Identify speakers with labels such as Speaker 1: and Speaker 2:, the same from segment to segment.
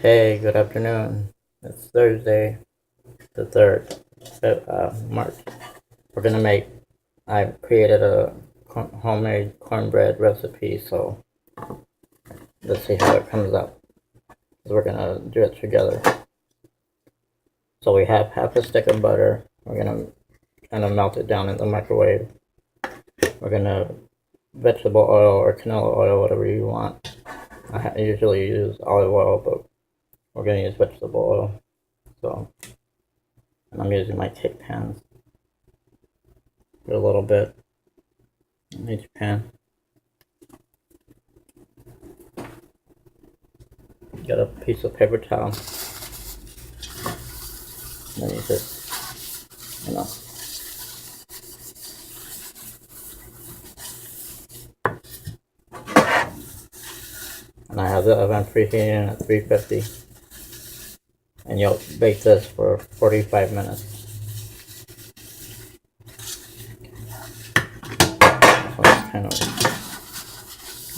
Speaker 1: Hey, good afternoon. It's Thursday, the 3rd of March. We're gonna make, I created a homemade cornbread recipe, so let's see how it comes out. We're gonna do it together. So we have half a stick of butter. We're gonna kind of melt it down in the microwave. We're gonna vegetable oil or canola oil, whatever you want. I usually use olive oil, but we're gonna use vegetable oil. So, and I'm using my cake pans. Put a little bit in each pan. Get a piece of paper towel. And then you just, and I have the oven preheating at 350. And you'll bake this for 45 minutes. So it's kind of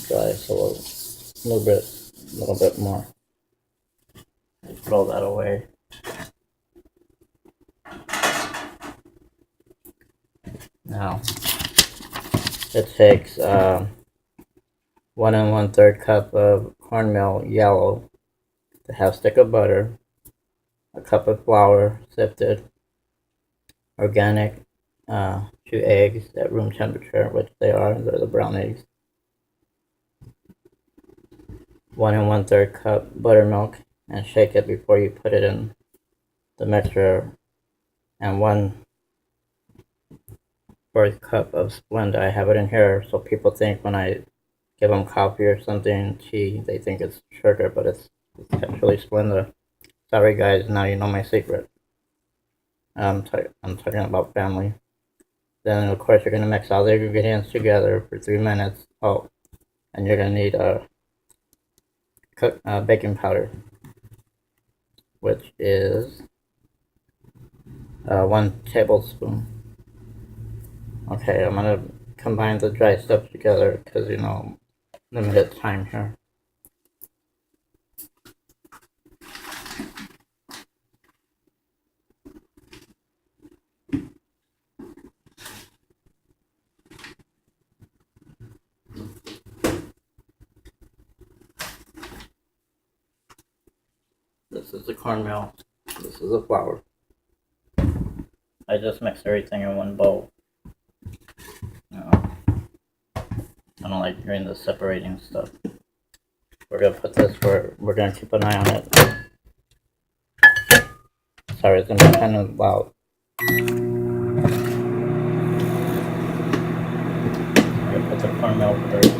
Speaker 1: dry, so a little bit more. Throw that away. Now, it takes 1 1/3 cup of cornmeal yellow, a half stick of butter, a cup of flour sifted, organic, 2 eggs at room temperature, which they're the brown eggs, 1 1/3 cup buttermilk, and shake it before you put it in the mixer, and 1/4 cup of Splenda. I have it in here so people think when I give them coffee or something, tea, they think it's sugar, but it's actually Splenda. Sorry guys, now you know my secret. I'm talking about family. Then of course you're going to mix all the ingredients together for 3 minutes. Oh, and you're going to need baking powder, which is 1 tablespoon. Okay, I'm going to combine the dry stuff together because, limited time here. This is the cornmeal. This is the flour. I just mixed everything in one bowl. I don't like doing the separating stuff. We're gonna put this where we're gonna keep an eye on it. Sorry, it's gonna be kind of loud. I'm gonna put the cornmeal first.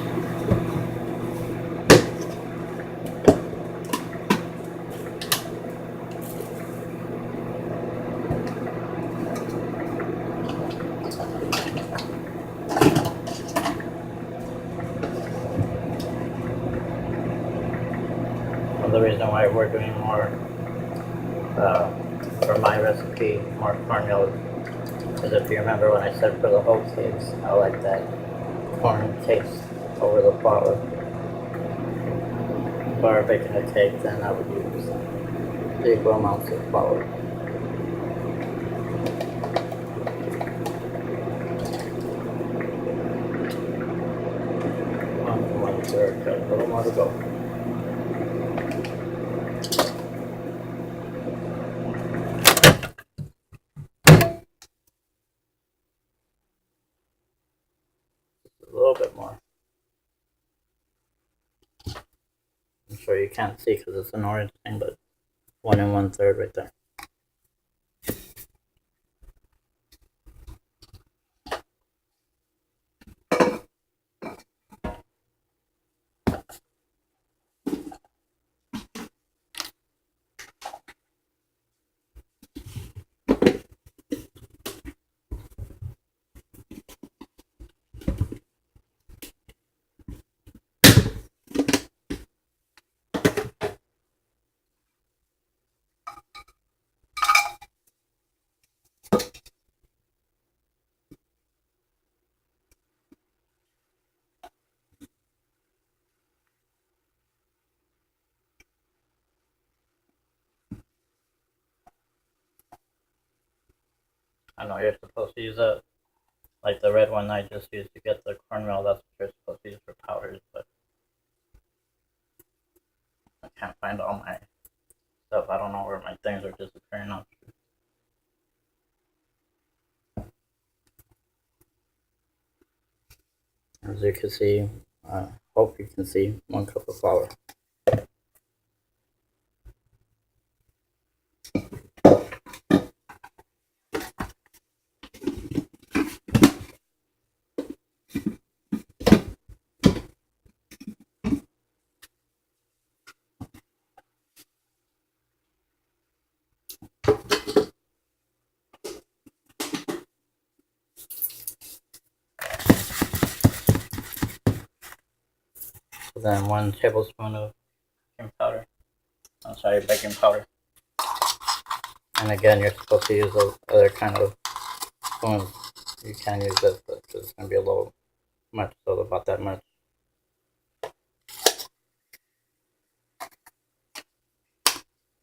Speaker 1: The reason why we're doing more for my recipe, more cornmeal, is if you remember when I said for the whole cakes, I like that corn taste over the flour. For baking a cake, then I would use equal amounts of flour. One third, got a little more to go. A little bit more. I'm sure you can't see because it's an orange thing, but 1 1/3 right there. know you're supposed to use it. Like the red one I just used to get the cornmeal, that's what you're supposed to use for powders, but I can't find all my stuff. I don't know where my things are disappearing off. As you can see, I hope you can see 1 cup of flour. Then 1 tablespoon of baking powder. I'm sorry, baking powder. And again, you're supposed to use those other kind of spoons. You can use this, but it's going to be a little much, so about that much.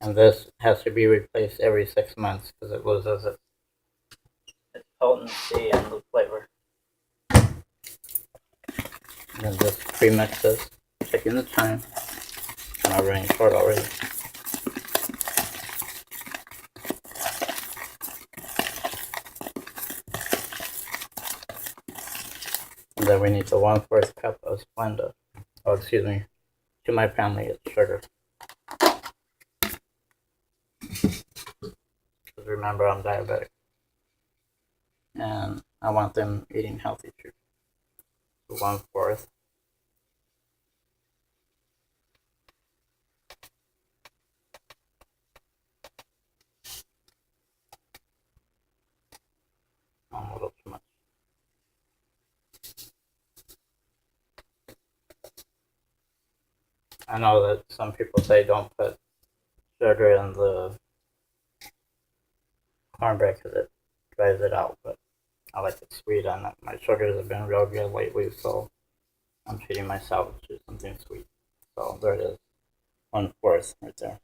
Speaker 1: And this has to be replaced every 6 months because it loses its potency and the flavor. And then just pre-mix this, taking the time. And I'm running short already. And then we need the 1/4 cup of Splenda. Oh, excuse me. To my family, it's sugar. Because remember, I'm diabetic. And I want them eating healthy too. So 1/4. A little too much. I know that some people say don't put sugar in the cornbread because it dries it out, but I like it sweet, and my sugars have been real good lately, so I'm treating myself to something sweet. So there it is, 1/4 right there.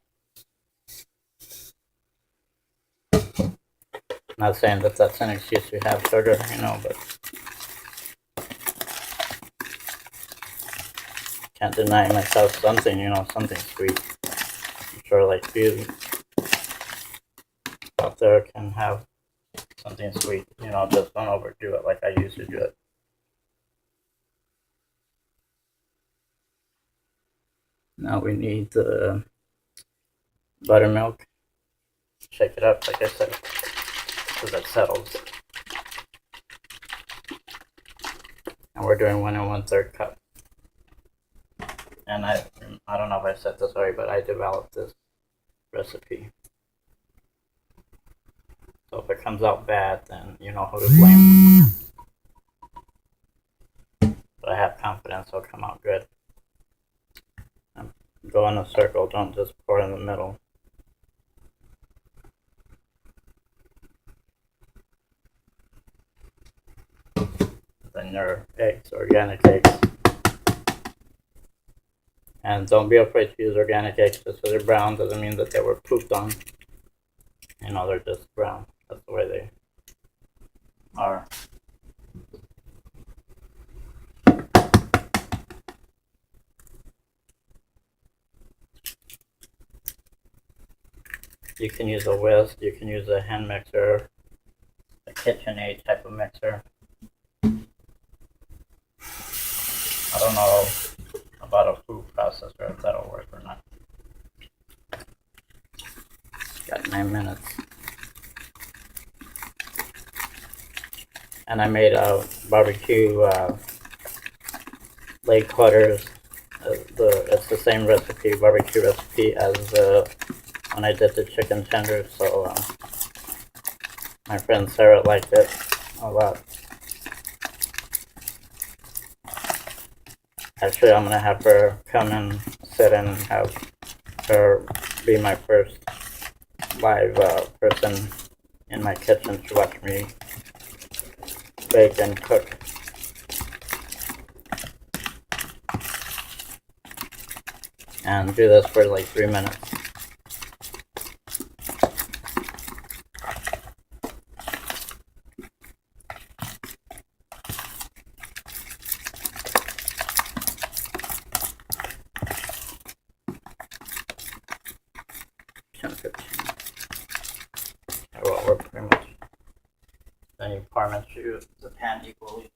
Speaker 1: Not saying that that's an excuse to have sugar, but can't deny myself something, something sweet. I'm sure like you out there can have something sweet, just don't overdo it like I used to do it. Now we need the buttermilk. Shake it up, like I said, because it settles. And we're doing 1 1/3 cup. And I don't know if I said this already, but I developed this recipe. So if it comes out bad, then you know who to blame. But I have confidence it'll come out good. Go in a circle, don't just pour in the middle. Then your eggs, organic eggs. And don't be afraid to use organic eggs. Just because they're brown doesn't mean that they were pooped on. They're just brown. That's the way they are. You can use a whisk, you can use a hand mixer, a KitchenAid type of mixer. I don't know about a food processor, if that'll work or not. Got 9 minutes. And I made a barbecue leg quarters. It's the same recipe, barbecue recipe, as when I did the chicken tenders. So my friend Sarah liked it a lot. Actually, I'm gonna have her come and sit and have her be my first live person in my kitchen to watch me bake and cook. And do this for like 3 minutes. 10, 15. Well, we're pretty much. Then you pour them into the pan equally.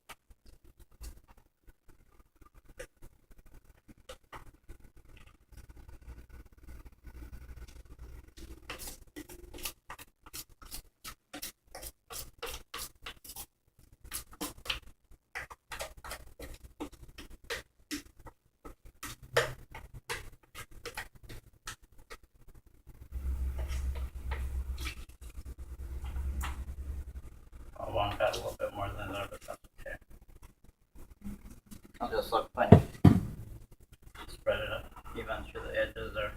Speaker 1: One got a little bit more than the other, but that's okay. I'll just look funny. Spread it up even to the edges there.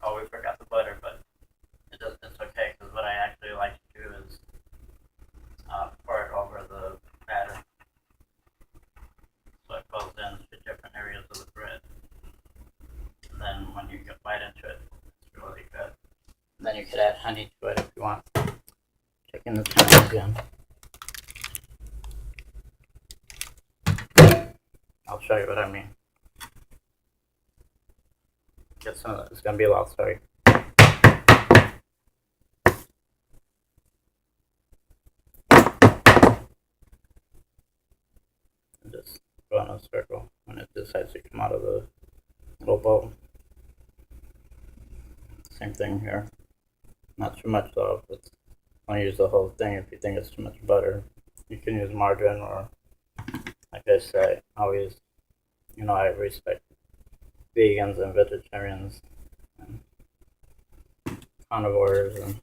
Speaker 1: Oh, we forgot the butter, but it's okay, because what I actually like to do is pour it over the batter, so it goes into different areas of the bread. And then when you get bite into it, it's really good. And then you could add honey to it if you want. Checking the time again. I'll show you what I mean. Get some of that. It's gonna be loud, sorry. And just go in a circle when it decides to come out of the little bowl. Same thing here. Not too much though. Don't use the whole thing if you think it's too much butter. You can use margarine, or like I say, always, I respect vegans and vegetarians and carnivores and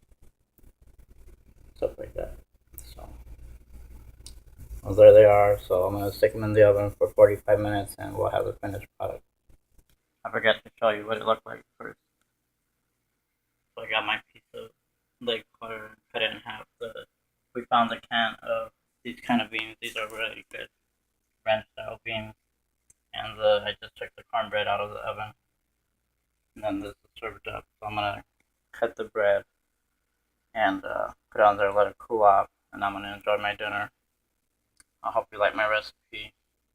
Speaker 1: stuff like that. So, well, there they are. So I'm gonna stick them in the oven for 45 minutes, and we'll have the finished product. I forgot to show you what it looked like first. So I got my piece of leg quarter, cut it in half. We found a can of these kind of beans. These are really good ranch style beans. And I just took the cornbread out of the oven. And then this is served up. So I'm gonna cut the bread and put it on there, let it cool off, and I'm gonna enjoy my dinner. I hope you like my recipe.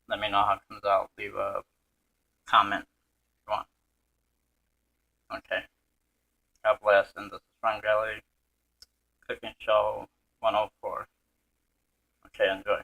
Speaker 1: Let me know how it comes out. Leave a comment if you want. Okay. God bless. And this is Fringale Cooking Show 104. Okay, enjoy.